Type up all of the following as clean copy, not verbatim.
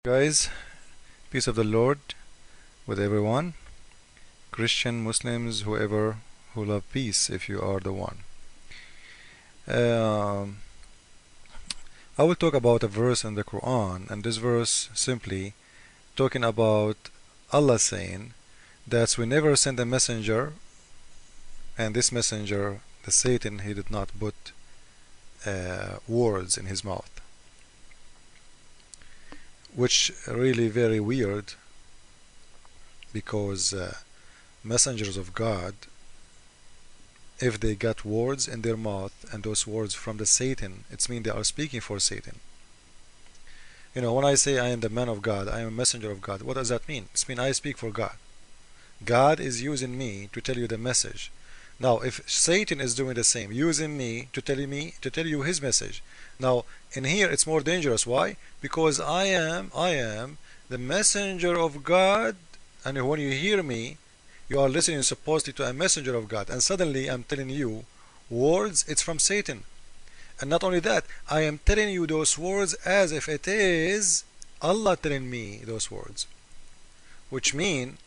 Guys, peace of the Lord with everyone, Christian, Muslims, whoever who love peace, if you are the one. Um, I will talk about a verse in the Quran, and this verse simply talking about Allah saying that we never send a messenger, and this messenger, the Satan, he did not put words in his mouth, which really very weird because messengers of God, if they got words in their mouth and those words from the Satan, it means they are speaking for Satan. When I say I am the man of God, I am a messenger of God, what does that mean? It means I speak for God. God is using me to tell you the message. Now, if Satan is doing the same, using me to tell you his message. Now, in here it's more dangerous. Why? Because I am the messenger of God, and when you hear me, you are listening supposedly to a messenger of God, and suddenly I'm telling you words, it's from Satan. And not only that, I am telling you those words as if it is Allah telling me those words, which mean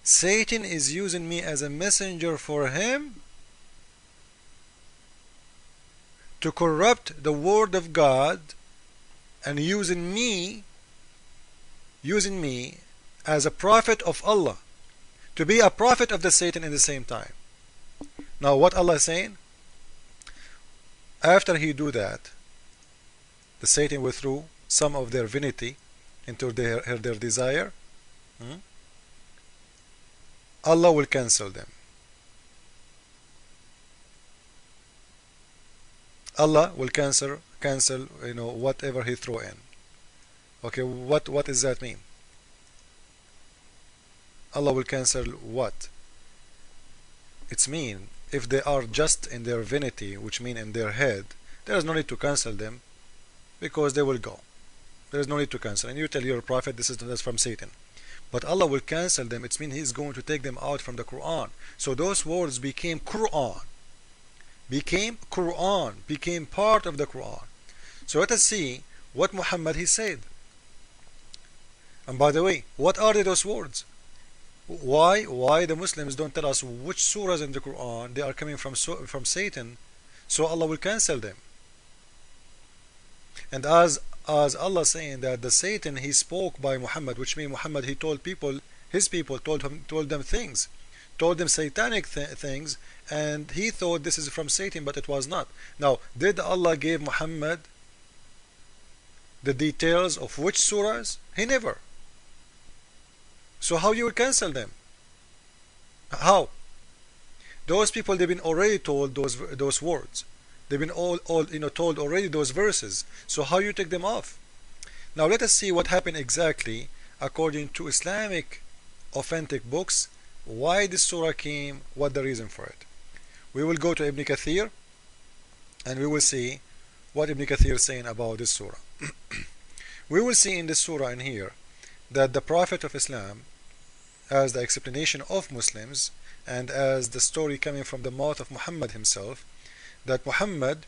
Satan is using me as a messenger for him to corrupt the word of God, and using me as a prophet of Allah to be a prophet of the Satan in the same time. Now what Allah is saying, after he do that, the Satan withdrew some of their vanity into their desire. Allah will cancel them. Allah will cancel whatever he throw in. Okay, what does that mean? Allah will cancel what? It's mean if they are just in their vanity, which mean in their head, there is no need to cancel them because they will go. There is no need to cancel. And you tell your prophet that's from Satan. But Allah will cancel them. It means He is going to take them out from the Quran. So those words became Quran. Became part of the Quran. So let us see what Muhammad he said. And by the way, what are those words? Why the Muslims don't tell us which surahs in the Quran they are coming from Satan, so Allah will cancel them. And as Allah saying that the Satan he spoke by Muhammad, which means Muhammad he told his people told them things, told them satanic things, and he thought this is from Satan, but it was not. Now, did Allah give Muhammad the details of which surahs? He never. So how you will cancel them? How? Those people, they've been already told those words. They've been all told already those verses. So how you take them off? Now let us see what happened exactly according to Islamic authentic books. Why this surah came? What the reason for it? We will go to Ibn Kathir, and we will see what Ibn Kathir is saying about this surah. We will see in this surah in here that the Prophet of Islam, as the explanation of Muslims and as the story coming from the mouth of Muhammad himself, that Muhammad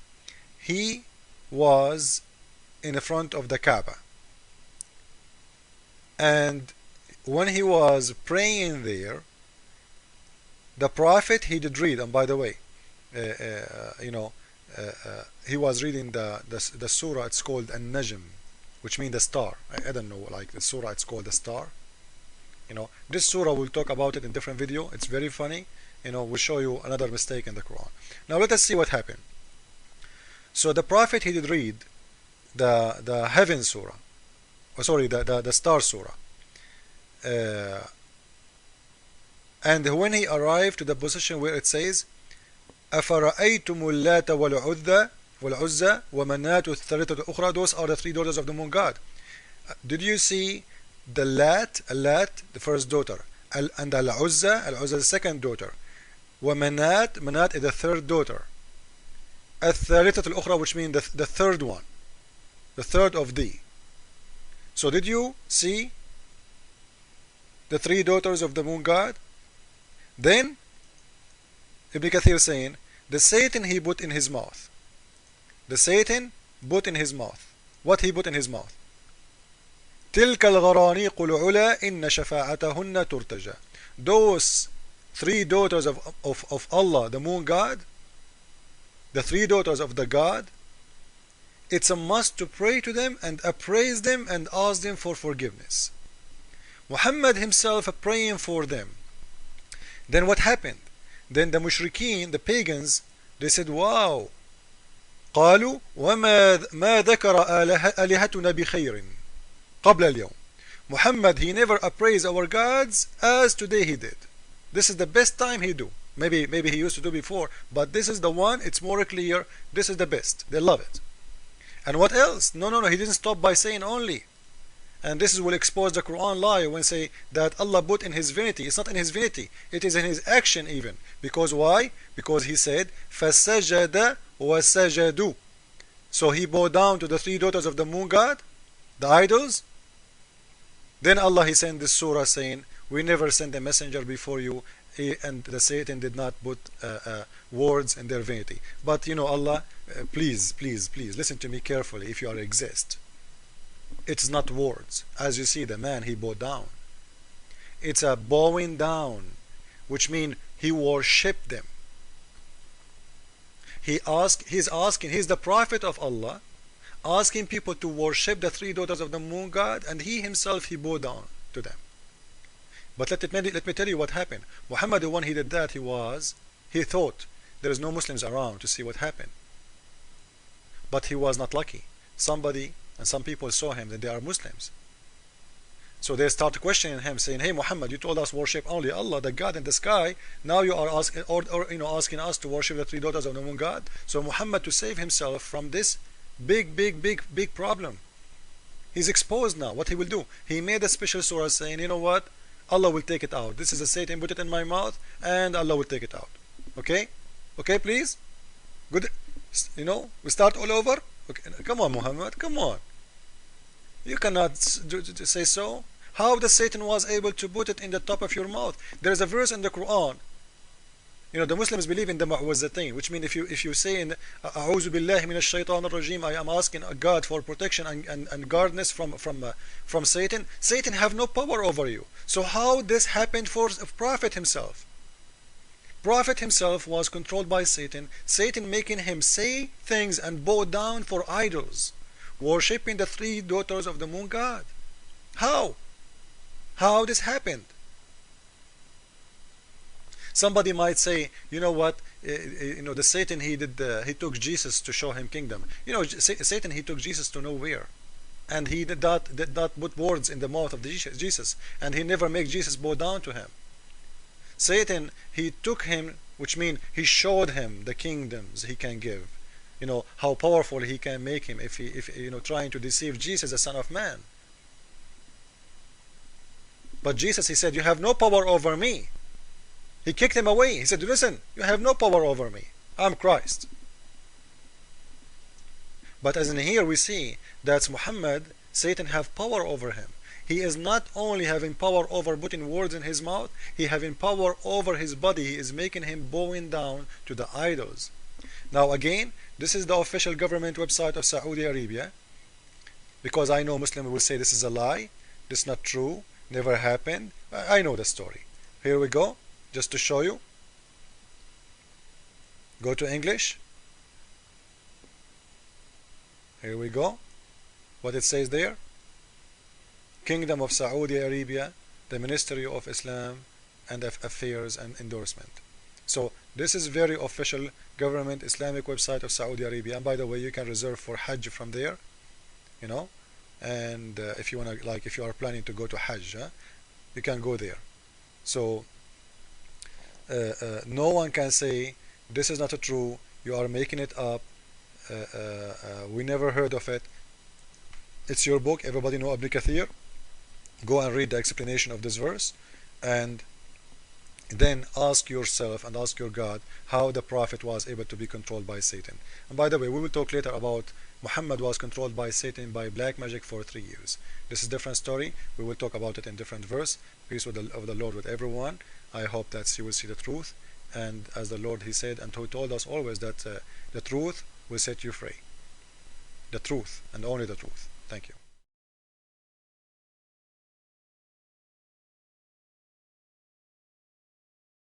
he was in the front of the Kaaba, and when he was praying there, the Prophet he did read. And by the way, he was reading the surah. It's called An-Najm, which means the star. I don't know, like the surah it's called the star. This surah we'll talk about it in different video. It's very funny. We'll show you another mistake in the Quran. Now let us see what happened. So the Prophet he did read the heaven surah, the star surah, and when he arrived to the position where it says أَفَرَأَيْتُمُ اللَّاتَ وَالْعُزَّى وَمَنَاةُ الثَّالِثَةُ الْأُخْرَى. Those are the three daughters of the moon god. Did you see the Lat, the first daughter, and Al-Uzza the second daughter, Manat is the third daughter, الثالثة الأخرى, which means the third one, the third of thee. So did you see the three daughters of the moon god? Then Ibn Kathir saying the Satan he put in his mouth. The Satan put in his mouth. What he put in his mouth? تلك الغرانيق العلا إن شفاعتهن ترتجى. Those three daughters of Allah, the moon god, the three daughters of the god, it's a must to pray to them and appraise them and ask them for forgiveness. Muhammad himself praying for them. Then what happened? Then the mushrikeen, the pagans, they said, wow, قالوا ما ذكر آلهتنا بخير قبل اليوم. Muhammad, he never appraised our gods as today he did. This is the best time he do. Maybe he used to do before, but this is the one, it's more clear, this is the best. They love it. And what else? No, he didn't stop by saying only. And this will expose the Quran lie when say that Allah put in his divinity. It's not in his divinity, it is in his action even. Because why? Because he said, فَسَجَدَ وَسَجَدُوا. So he bowed down to the three daughters of the moon god, the idols. Then Allah, he sent this surah saying, we never sent a messenger before you, and the Satan did not put words in their divinity. But you know, Allah, please listen to me carefully if you are exist. It's not words. As you see, the man, he bowed down. It's a bowing down, which means he worshipped them. He's the prophet of Allah, asking people to worship the three daughters of the moon god, and he himself, he bowed down to them. But let me tell you what happened. Muhammad, the one he did that, he thought there is no Muslims around to see what happened. But he was not lucky. Somebody and some people saw him that they are Muslims. So they start questioning him, saying, hey Muhammad, you told us worship only Allah, the God in the sky. Now you are asking, asking us to worship the three daughters of the moon god. So Muhammad, to save himself from this big problem, he's exposed now. What he will do? He made a special surah saying, you know what? Allah will take it out. This is a Satan, put it in my mouth, and Allah will take it out. Okay? Okay, please? Good. We start all over? Okay. Come on, Muhammad, come on. You cannot say so. How the Satan was able to put it in the top of your mouth? There is a verse in the Quran. The Muslims believe in the mu'awwazatayn, which means if you say in A'udhu billahi minash shaitanir rajim, I am asking God for protection and guardness from Satan. Satan have no power over you. So how this happened for Prophet himself? Prophet himself was controlled by Satan. Satan making him say things and bow down for idols, worshipping the three daughters of the moon god. How? How this happened? Somebody might say, you know what? The Satan, he took Jesus to show him kingdom. Satan, he took Jesus to nowhere, and he did not put words in the mouth of Jesus, and he never made Jesus bow down to him. Satan, he took him, which means he showed him the kingdoms he can give. How powerful he can make him if trying to deceive Jesus, the Son of Man. But Jesus, he said, you have no power over me. He kicked him away. He said, listen, you have no power over me. I'm Christ. But as in here we see that Muhammad, Satan have power over him. He is not only having power over putting words in his mouth, he having power over his body. He is making him bowing down to the idols. Now again, this is the official government website of Saudi Arabia, because I know Muslims will say this is a lie, this is not true, never happened. I know the story. Here we go. Just to show you, go to English. Here we go. What it says there: Kingdom of Saudi Arabia, the Ministry of Islam and Affairs and Endorsement. So this is very official government Islamic website of Saudi Arabia. And by the way, you can reserve for Hajj from there. And if you wanna, if you are planning to go to Hajj, you can go there. So no one can say this is not true, you are making it up, we never heard of it. It's your book, everybody know Ibn Kathir. Go and read the explanation of this verse, and then ask yourself and ask your God how the Prophet was able to be controlled by Satan. And by the way, we will talk later about Muhammad was controlled by Satan by black magic for 3 years. This is a different story. We will talk about it in different verse. Peace of the Lord with everyone. I hope that you will see the truth, and as the Lord, he said, and he told us always that the truth will set you free. The truth and only the truth. Thank you.